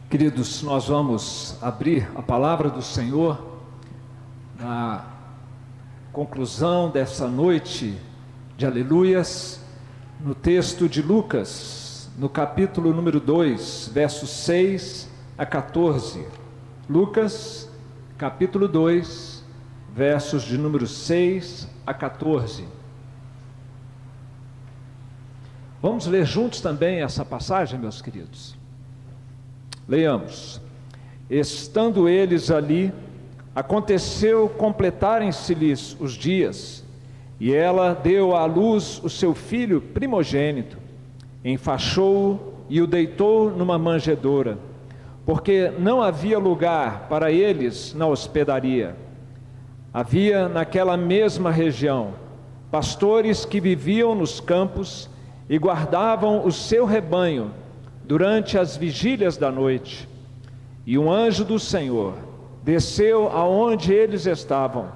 Queridos, nós vamos abrir a palavra do Senhor na conclusão dessa noite de aleluias, no texto de Lucas, no capítulo número 2, versos 6 a 14. Lucas, capítulo 2, versos de número 6 a 14. Vamos ler juntos também essa passagem, meus queridos. Leiamos. Estando eles ali, aconteceu completarem-se-lhes os dias, e ela deu à luz o seu filho primogênito, enfaixou-o e o deitou numa manjedoura, porque não havia lugar para eles na hospedaria. Havia naquela mesma região pastores que viviam nos campos e guardavam o seu rebanho durante as vigílias da noite, e um anjo do Senhor desceu aonde eles estavam,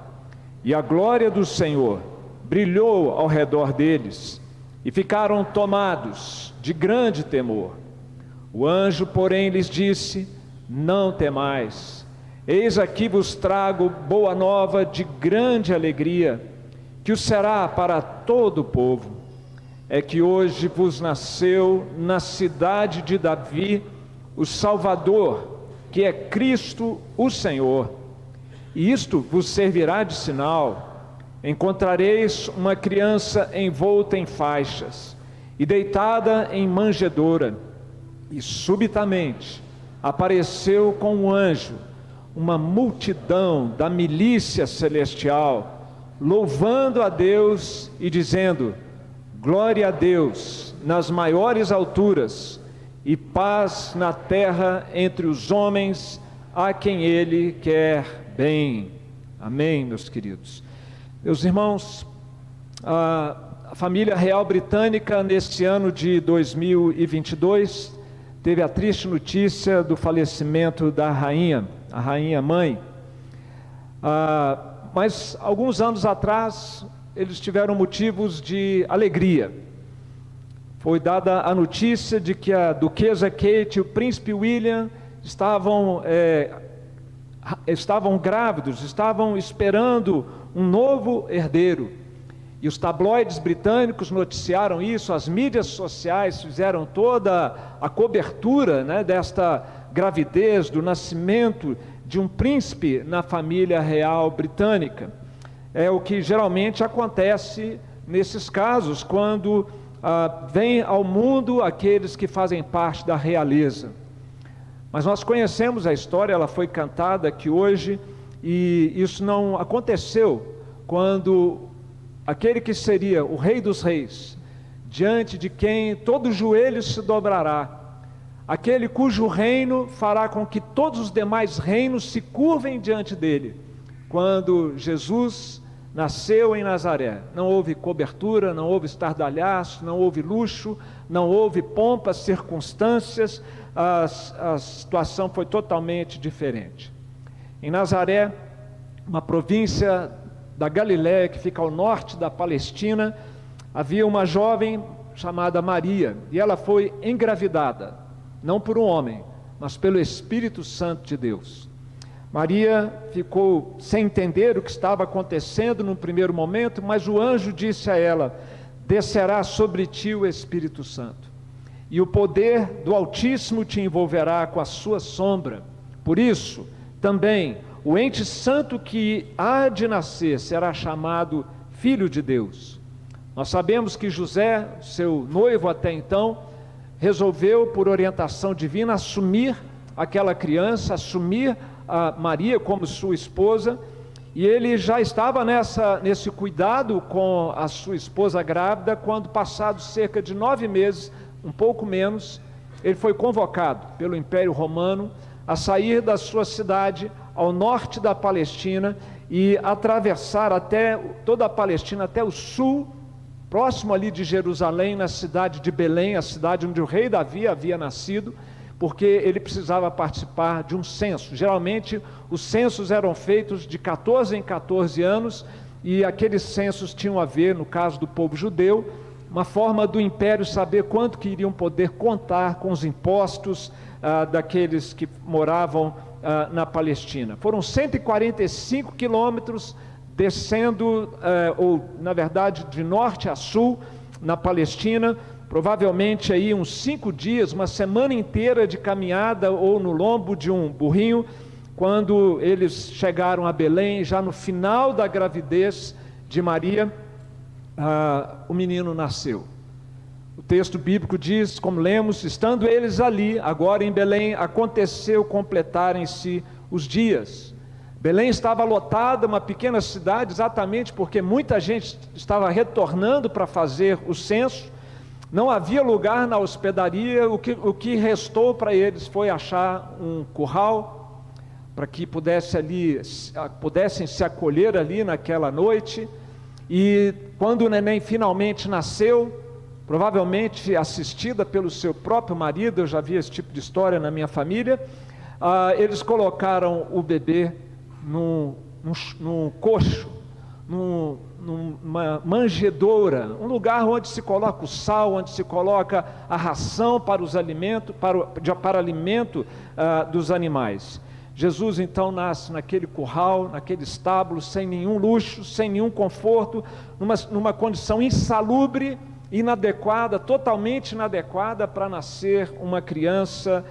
e a glória do Senhor brilhou ao redor deles, e ficaram tomados de grande temor. O anjo, porém, lhes disse: não temais, eis aqui vos trago boa nova de grande alegria, que o será para todo o povo. É que hoje vos nasceu na cidade de Davi o Salvador, que é Cristo o Senhor. E isto vos servirá de sinal: encontrareis uma criança envolta em faixas e deitada em manjedoura. E subitamente apareceu com um anjo uma multidão da milícia celestial, louvando a Deus e dizendo: glória a Deus nas maiores alturas, e paz na terra entre os homens a quem Ele quer bem. Amém, meus queridos. Meus irmãos, a família real britânica, neste ano de 2022, teve a triste notícia do falecimento da rainha, a rainha mãe. Mas alguns anos atrás, eles tiveram motivos de alegria. Foi dada a notícia de que a duquesa Kate e o príncipe William estavam grávidos, estavam esperando um novo herdeiro. E os tabloides britânicos noticiaram isso, as mídias sociais fizeram toda a cobertura, desta gravidez, do nascimento de um príncipe na família real britânica. É o que geralmente acontece nesses casos, quando vem ao mundo aqueles que fazem parte da realeza. Mas nós conhecemos a história, ela foi cantada aqui hoje, e isso não aconteceu quando aquele que seria o Rei dos Reis, diante de quem todo joelho se dobrará, aquele cujo reino fará com que todos os demais reinos se curvem diante dele, quando Jesus nasceu em Nazaré. Não houve cobertura, não houve estardalhaço, não houve luxo, não houve pompas, circunstâncias, a situação foi totalmente diferente. Em Nazaré, uma província da Galiléia que fica ao norte da Palestina, havia uma jovem chamada Maria, e ela foi engravidada, não por um homem, mas pelo Espírito Santo de Deus. Maria ficou sem entender o que estava acontecendo num primeiro momento, mas o anjo disse a ela: descerá sobre ti o Espírito Santo, e o poder do Altíssimo te envolverá com a sua sombra. Por isso, também, o ente santo que há de nascer será chamado Filho de Deus. Nós sabemos que José, seu noivo até então, resolveu, por orientação divina, assumir aquela criança, assumir a Maria como sua esposa, e ele já estava nesse cuidado com a sua esposa grávida, quando, passados cerca de 9 meses, um pouco menos, ele foi convocado pelo Império Romano a sair da sua cidade ao norte da Palestina e atravessar até toda a Palestina, até o sul, próximo ali de Jerusalém, na cidade de Belém, a cidade onde o rei Davi havia nascido, porque ele precisava participar de um censo. Geralmente, os censos eram feitos de 14 em 14 anos, e aqueles censos tinham a ver, no caso do povo judeu, uma forma do império saber quanto que iriam poder contar com os impostos daqueles que moravam na Palestina. Foram 145 quilômetros descendo, ou na verdade de norte a sul, na Palestina, provavelmente aí uns 5 dias, uma semana inteira de caminhada ou no lombo de um burrinho. Quando eles chegaram a Belém, já no final da gravidez de Maria, o menino nasceu. O texto bíblico diz, como lemos, estando eles ali, agora em Belém, aconteceu completarem-se os dias. Belém estava lotada, uma pequena cidade, exatamente porque muita gente estava retornando para fazer o censo. Não havia lugar na hospedaria, o que restou para eles foi achar um curral, para que pudessem se acolher ali naquela noite. E quando o neném finalmente nasceu, provavelmente assistida pelo seu próprio marido, eu já vi esse tipo de história na minha família, eles colocaram o bebê num coxo, numa manjedoura, um lugar onde se coloca o sal, onde se coloca a ração para os alimentos, para alimento dos animais. Jesus então nasce naquele curral, naquele estábulo, sem nenhum luxo, sem nenhum conforto, numa condição insalubre, inadequada, totalmente inadequada para nascer uma criança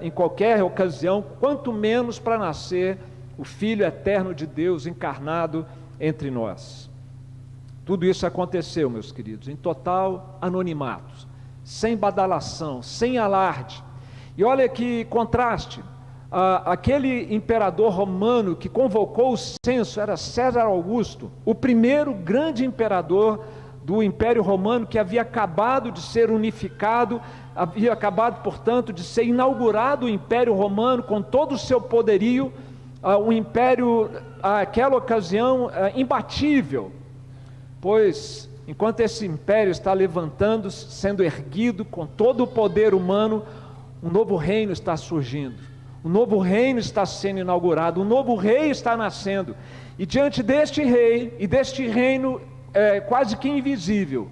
em qualquer ocasião, quanto menos para nascer o Filho eterno de Deus encarnado entre nós. Tudo isso aconteceu, meus queridos, em total anonimato, sem badalação, sem alarde. E olha que contraste, aquele imperador romano que convocou o censo era César Augusto, o primeiro grande imperador do Império Romano, que havia acabado de ser unificado, havia acabado, portanto, de ser inaugurado o Império Romano com todo o seu poderio, um império, àquela ocasião, imbatível, pois enquanto esse império está levantando, sendo erguido com todo o poder humano, um novo reino está surgindo, um novo reino está sendo inaugurado, um novo rei está nascendo, e diante deste rei e deste reino quase que invisível,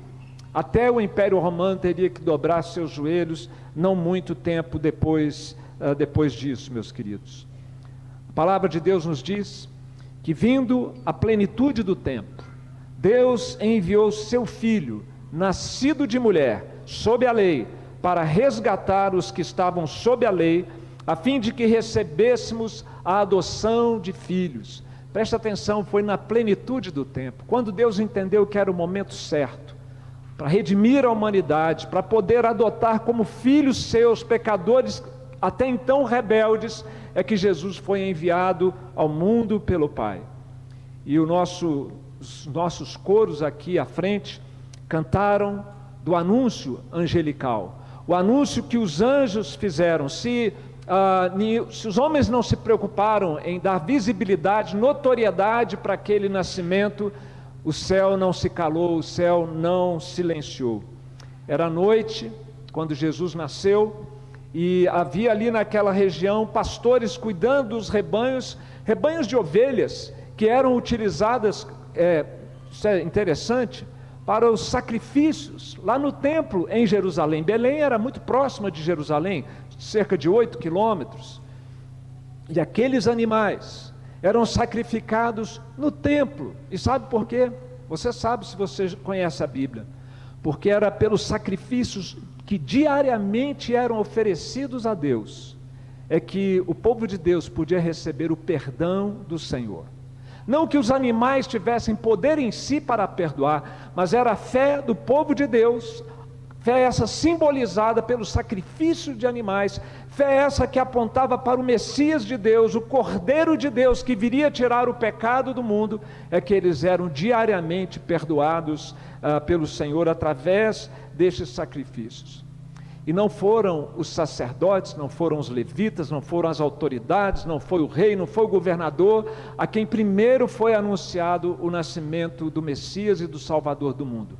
até o Império Romano teria que dobrar seus joelhos, não muito tempo depois disso, meus queridos. A palavra de Deus nos diz que, vindo a plenitude do tempo, Deus enviou seu Filho, nascido de mulher, sob a lei, para resgatar os que estavam sob a lei, a fim de que recebêssemos a adoção de filhos. Presta atenção, foi na plenitude do tempo, quando Deus entendeu que era o momento certo, para redimir a humanidade, para poder adotar como filhos seus pecadores, até então rebeldes, é que Jesus foi enviado ao mundo pelo Pai. E os nossos coros aqui à frente cantaram do anúncio angelical, o anúncio que os anjos fizeram. Se os homens não se preocuparam em dar visibilidade, notoriedade para aquele nascimento, o céu não se calou, o céu não silenciou. Era noite quando Jesus nasceu, e havia ali naquela região pastores cuidando dos rebanhos de ovelhas, que eram utilizadas, isso é interessante, para os sacrifícios, lá no templo em Jerusalém. Belém era muito próxima de Jerusalém, cerca de 8 quilômetros, e aqueles animais eram sacrificados no templo. E sabe por quê? Você sabe, se você conhece a Bíblia, porque era pelos sacrifícios que diariamente eram oferecidos a Deus, é que o povo de Deus podia receber o perdão do Senhor. Não que os animais tivessem poder em si para perdoar, mas era a fé do povo de Deus, fé essa simbolizada pelo sacrifício de animais, fé essa que apontava para o Messias de Deus, o Cordeiro de Deus, que viria tirar o pecado do mundo, é que eles eram diariamente perdoados pelo Senhor através destes sacrifícios. E não foram os sacerdotes, não foram os levitas, não foram as autoridades, não foi o rei, não foi o governador, a quem primeiro foi anunciado o nascimento do Messias e do Salvador do mundo.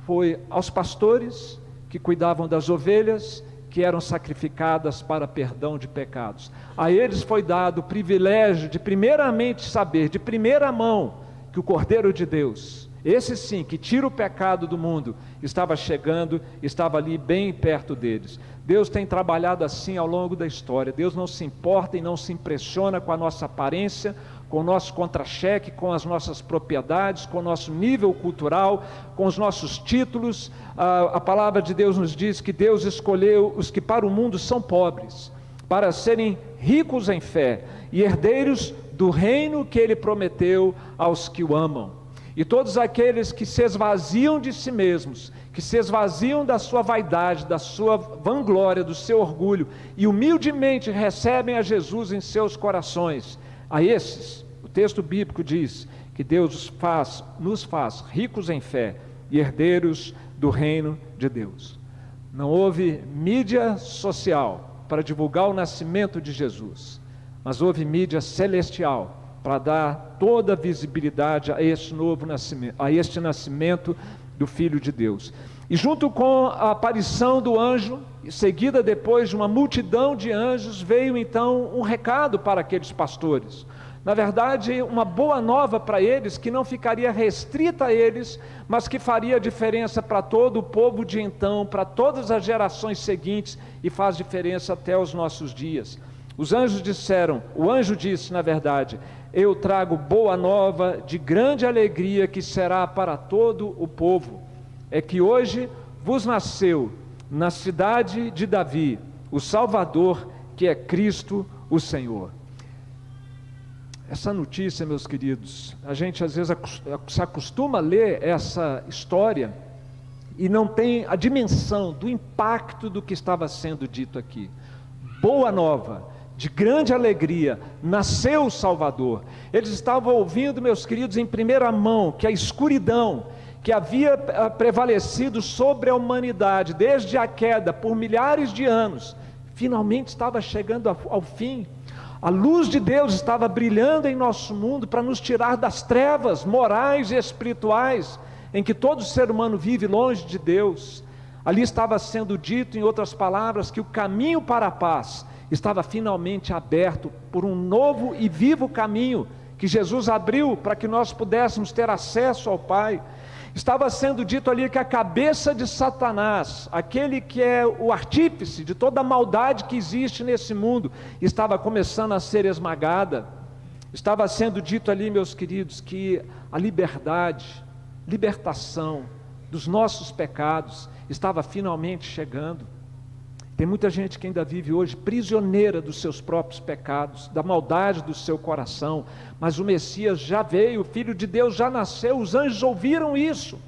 Foi aos pastores que cuidavam das ovelhas, que eram sacrificadas para perdão de pecados. A eles foi dado o privilégio de primeiramente saber, de primeira mão, que o Cordeiro de Deus Esse sim, que tira o pecado do mundo, estava chegando, estava ali bem perto deles. Deus tem trabalhado assim ao longo da história. Deus não se importa e não se impressiona com a nossa aparência, com o nosso contra-cheque, com as nossas propriedades, com o nosso nível cultural, com os nossos títulos. A palavra de Deus nos diz que Deus escolheu os que para o mundo são pobres, para serem ricos em fé e herdeiros do reino que Ele prometeu aos que o amam. E todos aqueles que se esvaziam de si mesmos, que se esvaziam da sua vaidade, da sua vanglória, do seu orgulho, e humildemente recebem a Jesus em seus corações, a esses, o texto bíblico diz que Deus nos faz ricos em fé e herdeiros do reino de Deus. Não houve mídia social para divulgar o nascimento de Jesus, mas houve mídia celestial para dar toda a visibilidade a este novo nascimento, a este nascimento do Filho de Deus. E junto com a aparição do anjo, seguida depois de uma multidão de anjos, veio então um recado para aqueles pastores. Na verdade, uma boa nova para eles, que não ficaria restrita a eles, mas que faria diferença para todo o povo de então, para todas as gerações seguintes, e faz diferença até os nossos dias. Os anjos disseram, o anjo disse, na verdade: eu trago boa nova de grande alegria, que será para todo o povo. É que hoje vos nasceu na cidade de Davi o Salvador, que é Cristo o Senhor. Essa notícia, meus queridos, a gente às vezes se acostuma a ler essa história e não tem a dimensão do impacto do que estava sendo dito aqui. Boa nova, de grande alegria, nasceu o Salvador. Eles estavam ouvindo, meus queridos, em primeira mão, que a escuridão que havia prevalecido sobre a humanidade desde a queda por milhares de anos, finalmente estava chegando ao fim. A luz de Deus estava brilhando em nosso mundo para nos tirar das trevas morais e espirituais em que todo ser humano vive longe de Deus. Ali estava sendo dito, em outras palavras, que o caminho para a paz estava finalmente aberto por um novo e vivo caminho que Jesus abriu para que nós pudéssemos ter acesso ao Pai. Estava sendo dito ali que a cabeça de Satanás, aquele que é o artífice de toda a maldade que existe nesse mundo, estava começando a ser esmagada. Estava sendo dito ali, meus queridos, que a libertação dos nossos pecados estava finalmente chegando. Tem muita gente que ainda vive hoje prisioneira dos seus próprios pecados, da maldade do seu coração, mas o Messias já veio, o Filho de Deus já nasceu, os anjos ouviram isso.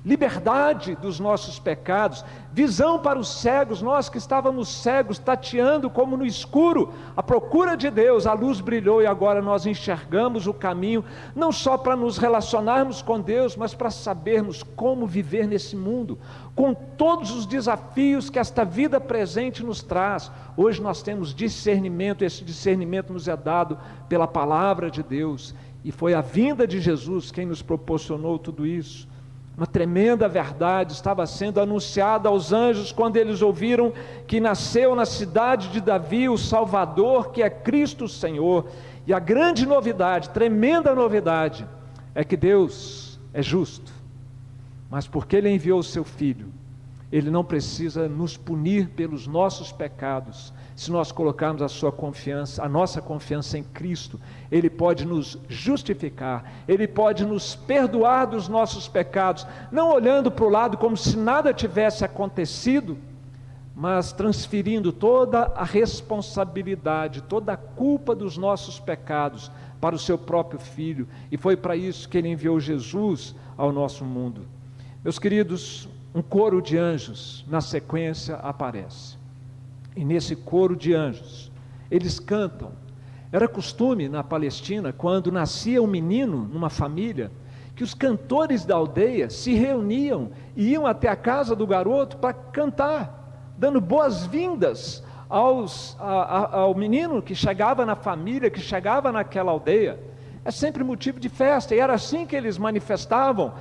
Liberdade dos nossos pecados, visão para os cegos, nós que estávamos cegos, tateando como no escuro, à procura de Deus, a luz brilhou e agora nós enxergamos o caminho, não só para nos relacionarmos com Deus, mas para sabermos como viver nesse mundo, com todos os desafios que esta vida presente nos traz. Hoje nós temos discernimento, esse discernimento nos é dado pela palavra de Deus, e foi a vinda de Jesus quem nos proporcionou tudo isso. Uma tremenda verdade estava sendo anunciada aos anjos quando eles ouviram que nasceu na cidade de Davi o Salvador, que é Cristo o Senhor. E a grande novidade, tremenda novidade, é que Deus é justo, mas porque Ele enviou o seu Filho, Ele não precisa nos punir pelos nossos pecados. Se nós colocarmos a nossa confiança em Cristo, Ele pode nos justificar, Ele pode nos perdoar dos nossos pecados, não olhando para o lado como se nada tivesse acontecido, mas transferindo toda a responsabilidade, toda a culpa dos nossos pecados para o seu próprio Filho, e foi para isso que Ele enviou Jesus ao nosso mundo. Meus queridos, um coro de anjos na sequência aparece. E nesse coro de anjos, eles cantam. Era costume na Palestina, quando nascia um menino numa família, que os cantores da aldeia se reuniam e iam até a casa do garoto para cantar, dando boas-vindas ao menino que chegava na família, que chegava naquela aldeia. É sempre motivo de festa, e era assim que eles manifestavam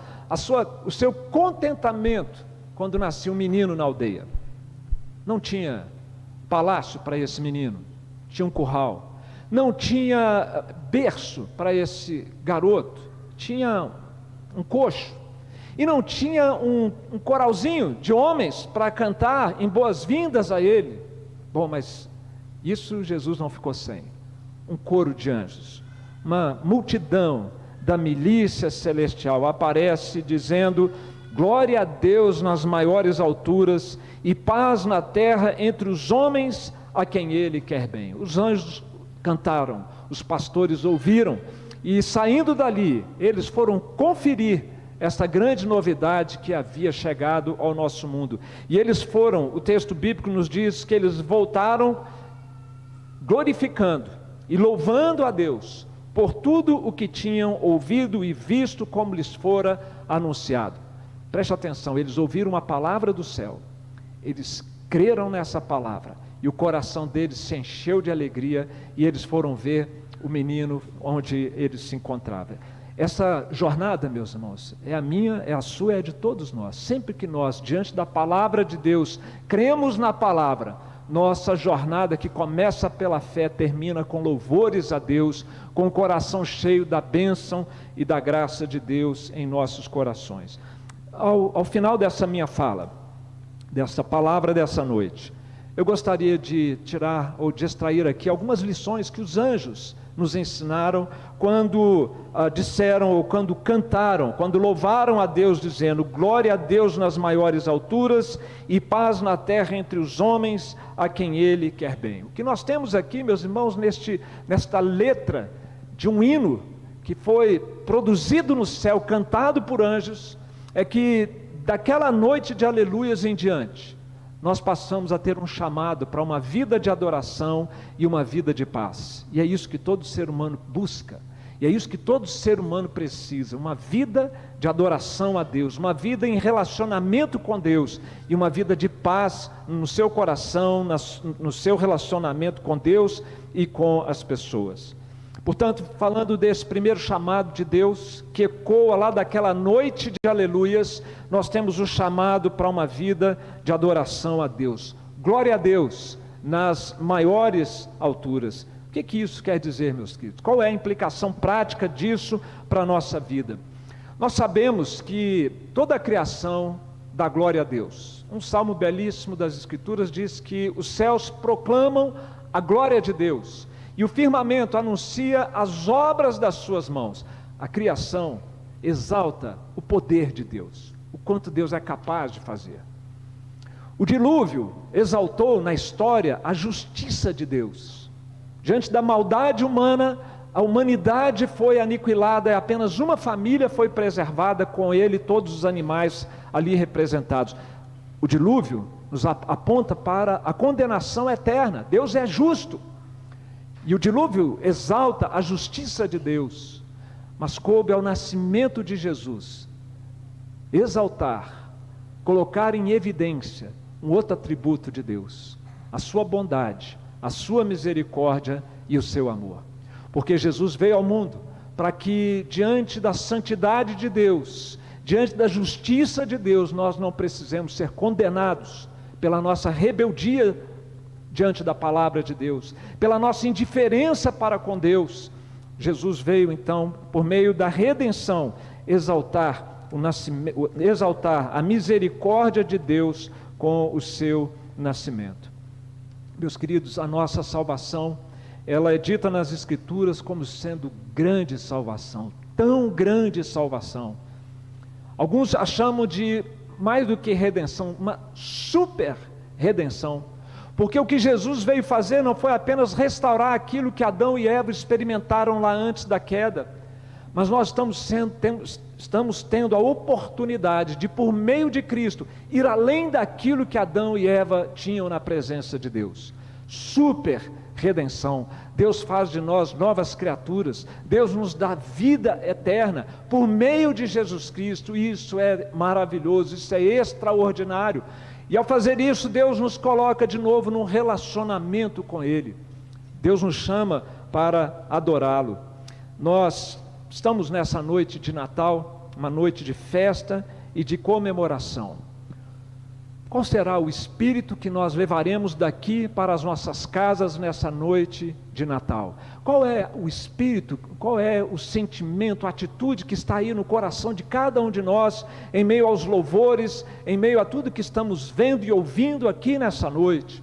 o seu contentamento quando nascia um menino na aldeia. Não tinha palácio para esse menino, tinha um curral. Não tinha berço para esse garoto, tinha um coxo, e não tinha um coralzinho de homens para cantar em boas-vindas a ele. Bom, mas isso Jesus não ficou sem. Um coro de anjos, uma multidão da milícia celestial aparece dizendo: glória a Deus nas maiores alturas e paz na terra entre os homens a quem Ele quer bem. Os anjos cantaram, os pastores ouviram, e saindo dali, eles foram conferir esta grande novidade que havia chegado ao nosso mundo. E eles foram, o texto bíblico nos diz que eles voltaram glorificando e louvando a Deus por tudo o que tinham ouvido e visto como lhes fora anunciado. Preste atenção, eles ouviram uma palavra do céu, eles creram nessa palavra, e o coração deles se encheu de alegria, e eles foram ver o menino onde ele se encontrava. Essa jornada, meus irmãos, é a minha, é a sua, é a de todos nós. Sempre que nós, diante da palavra de Deus, cremos na palavra, nossa jornada, que começa pela fé, termina com louvores a Deus, com o coração cheio da bênção e da graça de Deus em nossos corações. Ao final dessa minha fala, dessa palavra dessa noite, eu gostaria de tirar ou de extrair aqui algumas lições que os anjos nos ensinaram quando disseram ou quando cantaram, quando louvaram a Deus dizendo: glória a Deus nas maiores alturas e paz na terra entre os homens a quem Ele quer bem. O que nós temos aqui, meus irmãos, nesta letra de um hino que foi produzido no céu, cantado por anjos, é que daquela noite de aleluias em diante, nós passamos a ter um chamado para uma vida de adoração e uma vida de paz. E é isso que todo ser humano busca, e é isso que todo ser humano precisa: uma vida de adoração a Deus, uma vida em relacionamento com Deus, e uma vida de paz no seu coração, no seu relacionamento com Deus e com as pessoas. Portanto, falando desse primeiro chamado de Deus, que ecoa lá daquela noite de aleluias, nós temos o chamado para uma vida de adoração a Deus. Glória a Deus nas maiores alturas. O que isso quer dizer, meus queridos? Qual é a implicação prática disso para a nossa vida? Nós sabemos que toda a criação dá glória a Deus. Um salmo belíssimo das Escrituras diz que os céus proclamam a glória de Deus, e o firmamento anuncia as obras das suas mãos. A criação exalta o poder de Deus, o quanto Deus é capaz de fazer. O dilúvio exaltou na história a justiça de Deus. Diante da maldade humana, a humanidade foi aniquilada, e apenas uma família foi preservada, com ele todos os animais ali representados. O dilúvio nos aponta para a condenação eterna. Deus é justo. E o dilúvio exalta a justiça de Deus, mas coube ao nascimento de Jesus exaltar, colocar em evidência um outro atributo de Deus: a sua bondade, a sua misericórdia e o seu amor. Porque Jesus veio ao mundo para que, diante da santidade de Deus, diante da justiça de Deus, nós não precisemos ser condenados pela nossa rebeldia diante da palavra de Deus, pela nossa indiferença para com Deus. Jesus veio então, por meio da redenção, exaltar a misericórdia de Deus com o seu nascimento. Meus queridos, a nossa salvação, ela é dita nas Escrituras como sendo grande salvação, tão grande salvação. Alguns a chamam de mais do que redenção, uma super redenção. Porque o que Jesus veio fazer não foi apenas restaurar aquilo que Adão e Eva experimentaram lá antes da queda, mas nós estamos tendo a oportunidade de, por meio de Cristo, ir além daquilo que Adão e Eva tinham na presença de Deus. Super redenção. Deus faz de nós novas criaturas, Deus nos dá vida eterna por meio de Jesus Cristo. Isso é maravilhoso, isso é extraordinário. E ao fazer isso, Deus nos coloca de novo num relacionamento com Ele. Deus nos chama para adorá-lo. Nós estamos nessa noite de Natal, uma noite de festa e de comemoração. Qual será o espírito que nós levaremos daqui para as nossas casas nessa noite de Natal? Qual é o espírito, qual é o sentimento, a atitude que está aí no coração de cada um de nós, em meio aos louvores, em meio a tudo que estamos vendo e ouvindo aqui nessa noite?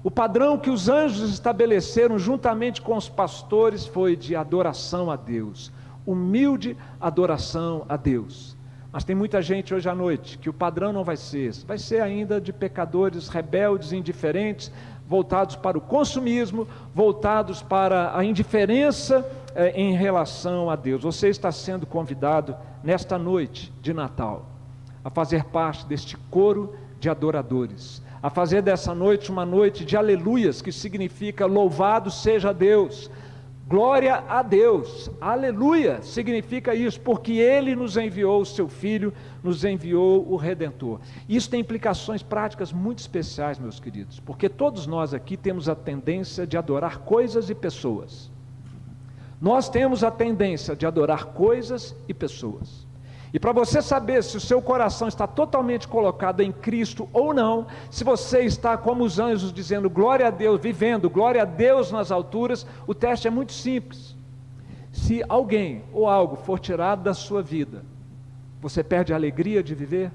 O padrão que os anjos estabeleceram juntamente com os pastores foi de adoração a Deus, humilde adoração a Deus. Mas tem muita gente hoje à noite que o padrão não vai ser esse, vai ser ainda de pecadores rebeldes, indiferentes, voltados para o consumismo, voltados para a indiferença em relação a Deus. Você está sendo convidado nesta noite de Natal a fazer parte deste coro de adoradores, a fazer dessa noite uma noite de aleluias, que significa louvado seja Deus, glória a Deus, aleluia, significa isso, porque Ele nos enviou o Seu Filho, nos enviou o Redentor. Isso tem implicações práticas muito especiais, meus queridos, porque todos nós aqui temos a tendência de adorar coisas e pessoas. Nós temos a tendência de adorar coisas e pessoas. E para você saber se o seu coração está totalmente colocado em Cristo ou não, se você está como os anjos dizendo glória a Deus, vivendo glória a Deus nas alturas, o teste é muito simples. Se alguém ou algo for tirado da sua vida, você perde a alegria de viver?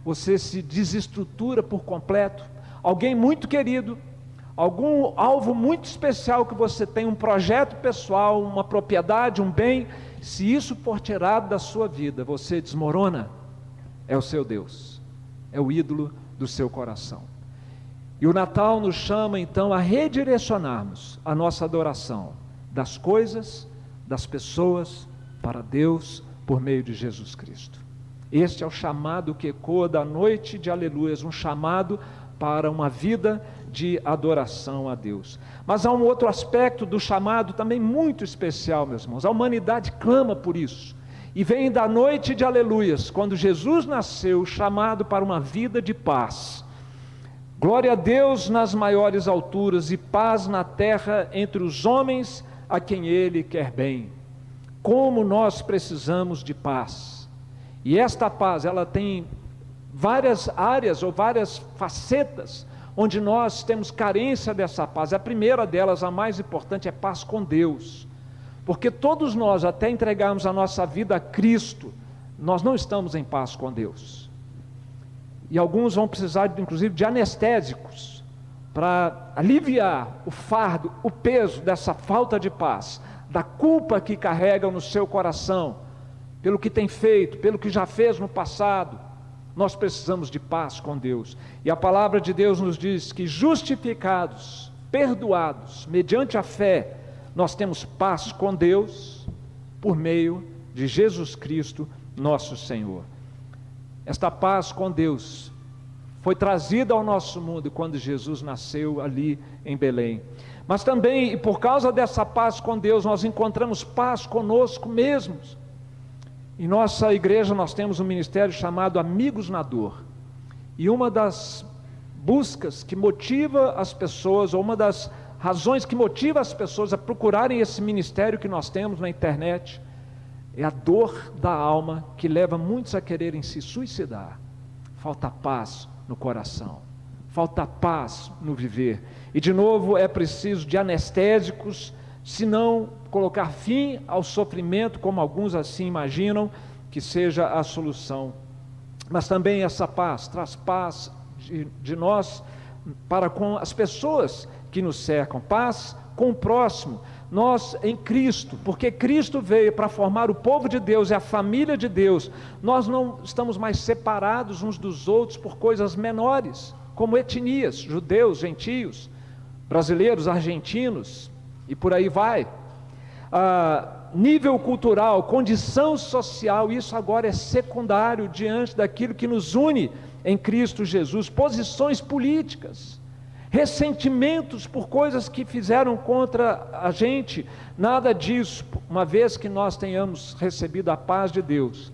Você se desestrutura por completo? Alguém muito querido, algum alvo muito especial que você tem, um projeto pessoal, uma propriedade, um bem, se isso for tirado da sua vida, você desmorona. É o seu Deus, é o ídolo do seu coração. E o Natal nos chama então a redirecionarmos a nossa adoração das coisas, das pessoas, para Deus por meio de Jesus Cristo. Este é o chamado que ecoa da noite de aleluias, um chamado para uma vida de adoração a Deus. Mas há um outro aspecto do chamado também muito especial, meus irmãos. A humanidade clama por isso. E vem da noite de aleluias, quando Jesus nasceu, chamado para uma vida de paz. Glória a Deus nas maiores alturas e paz na terra entre os homens a quem Ele quer bem. Como nós precisamos de paz. E esta paz, ela tem várias áreas ou várias facetas onde nós temos carência dessa paz. A primeira delas, a mais importante, é paz com Deus, porque todos nós, até entregarmos a nossa vida a Cristo, nós não estamos em paz com Deus, e alguns vão precisar inclusive de anestésicos, para aliviar o fardo, o peso dessa falta de paz, da culpa que carregam no seu coração, pelo que tem feito, pelo que já fez no passado. Nós precisamos de paz com Deus, e a palavra de Deus nos diz que justificados, perdoados, mediante a fé, nós temos paz com Deus, por meio de Jesus Cristo, nosso Senhor. Esta paz com Deus foi trazida ao nosso mundo quando Jesus nasceu ali em Belém, mas também, e por causa dessa paz com Deus, nós encontramos paz conosco mesmos. Em nossa igreja nós temos um ministério chamado Amigos na Dor, e uma das buscas que motiva as pessoas, ou uma das razões que motiva as pessoas a procurarem esse ministério que nós temos na internet, é a dor da alma que leva muitos a quererem se suicidar. Falta paz no coração, falta paz no viver, e de novo é preciso de anestésicos, se não colocar fim ao sofrimento, como alguns assim imaginam que seja a solução. Mas também essa paz traz paz de nós para com as pessoas que nos cercam, paz com o próximo. Nós em Cristo, porque Cristo veio para formar o povo de Deus, é a família de Deus, nós não estamos mais separados uns dos outros por coisas menores, como etnias, judeus, gentios, brasileiros, argentinos, e por aí vai. Nível cultural, condição social, isso agora é secundário diante daquilo que nos une em Cristo Jesus. Posições políticas, ressentimentos por coisas que fizeram contra a gente, nada disso, uma vez que nós tenhamos recebido a paz de Deus,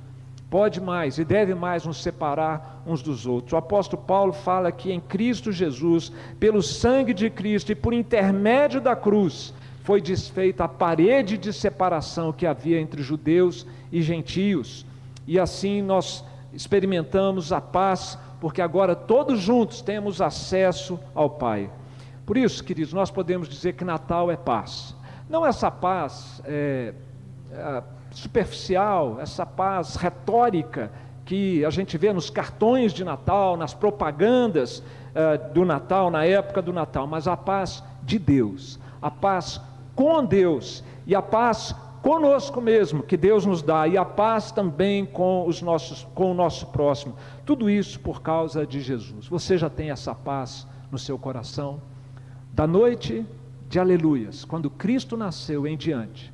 pode mais e deve mais nos separar uns dos outros. O apóstolo Paulo fala que em Cristo Jesus, pelo sangue de Cristo e por intermédio da cruz, foi desfeita a parede de separação que havia entre judeus e gentios, e assim nós experimentamos a paz porque agora todos juntos temos acesso ao Pai. Por isso, queridos, nós podemos dizer que Natal é paz. Não essa paz superficial, essa paz retórica que a gente vê nos cartões de Natal, nas propagandas do Natal, na época do Natal, mas a paz de Deus, a paz com Deus e a paz conosco mesmo, que Deus nos dá, e a paz também com o nosso próximo. Tudo isso por causa de Jesus. Você já tem essa paz no seu coração? Da noite de aleluias, quando Cristo nasceu em diante,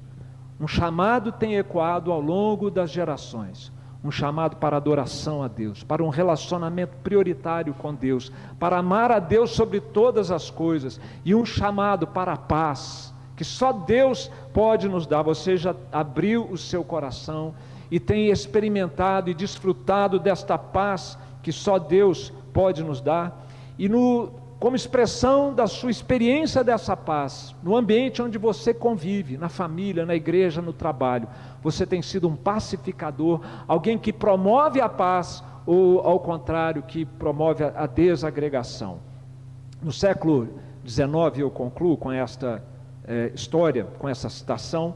um chamado tem ecoado ao longo das gerações, um chamado para adoração a Deus, para um relacionamento prioritário com Deus, para amar a Deus sobre todas as coisas, e um chamado para a paz, que só Deus pode nos dar. Você já abriu o seu coração e tem experimentado e desfrutado desta paz que só Deus pode nos dar, e como expressão da sua experiência dessa paz, no ambiente onde você convive, na família, na igreja, no trabalho, você tem sido um pacificador, alguém que promove a paz, ou ao contrário, que promove a desagregação. No século XIX, eu concluo com esta história, com essa citação,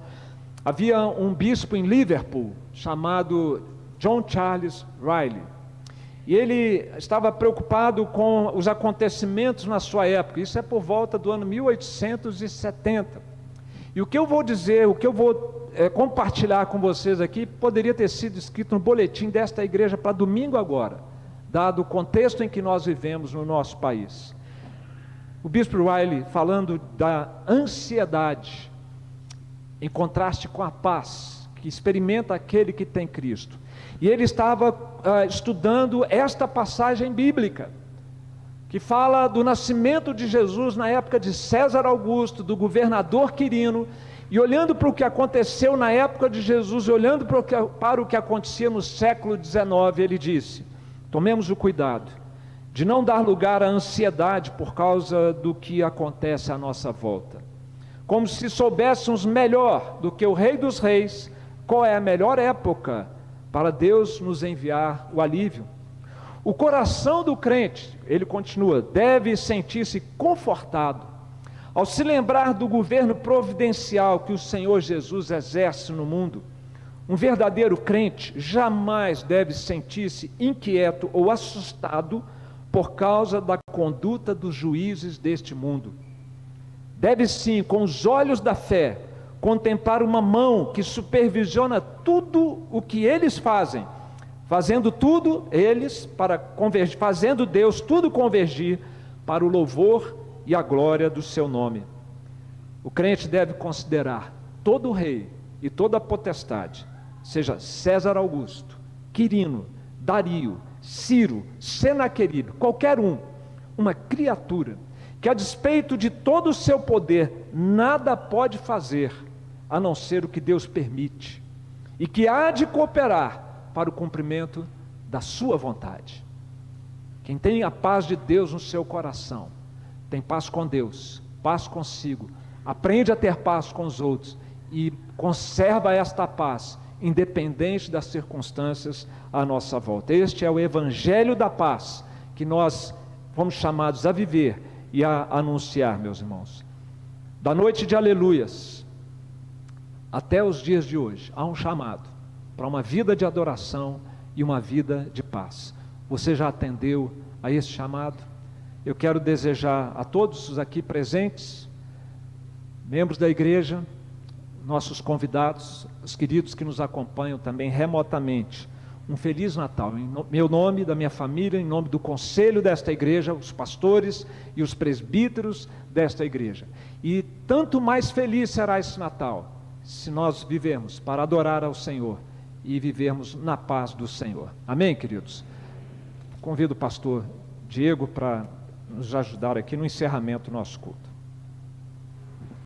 havia um bispo em Liverpool, chamado John Charles Riley, e ele estava preocupado com os acontecimentos na sua época. Isso é por volta do ano 1870. E o que eu vou dizer, o que eu vou compartilhar com vocês aqui, poderia ter sido escrito no boletim desta igreja para domingo agora, dado o contexto em que nós vivemos no nosso país. O bispo Riley, falando da ansiedade, em contraste com a paz, que experimenta aquele que tem Cristo. E ele estava estudando esta passagem bíblica, que fala do nascimento de Jesus na época de César Augusto, do governador Quirino, e olhando para o que aconteceu na época de Jesus, e olhando para o que acontecia no século XIX, ele disse: tomemos o cuidado de não dar lugar à ansiedade por causa do que acontece à nossa volta, como se soubéssemos melhor do que o Rei dos Reis qual é a melhor época para Deus nos enviar o alívio. O coração do crente, ele continua, deve sentir-se confortado ao se lembrar do governo providencial que o Senhor Jesus exerce no mundo. Um verdadeiro crente jamais deve sentir-se inquieto ou assustado por causa da conduta dos juízes deste mundo. Deve sim, com os olhos da fé, contemplar uma mão que supervisiona tudo o que eles fazem, fazendo Deus tudo convergir para o louvor e a glória do seu nome. O crente deve considerar todo rei e toda potestade, seja César Augusto, Quirino, Dario, Ciro, Senaqueribe, qualquer uma criatura que, a despeito de todo o seu poder, nada pode fazer a não ser o que Deus permite, e que há de cooperar para o cumprimento da sua vontade. Quem tem a paz de Deus no seu coração, tem paz com Deus, paz consigo, aprende a ter paz com os outros, e conserva esta paz, independente das circunstâncias à nossa volta. Este é o evangelho da paz, que nós fomos chamados a viver e a anunciar, meus irmãos. Da noite de aleluias até os dias de hoje, há um chamado para uma vida de adoração e uma vida de paz. Você já atendeu a esse chamado? Eu quero desejar a todos os aqui presentes, membros da igreja, nossos convidados, os queridos que nos acompanham também remotamente, um Feliz Natal, em meu nome, da minha família, em nome do conselho desta igreja, os pastores e os presbíteros desta igreja. E tanto mais feliz será esse Natal, se nós vivermos para adorar ao Senhor e vivermos na paz do Senhor. Amém, queridos? Convido o pastor Diego para nos ajudar aqui no encerramento do nosso culto.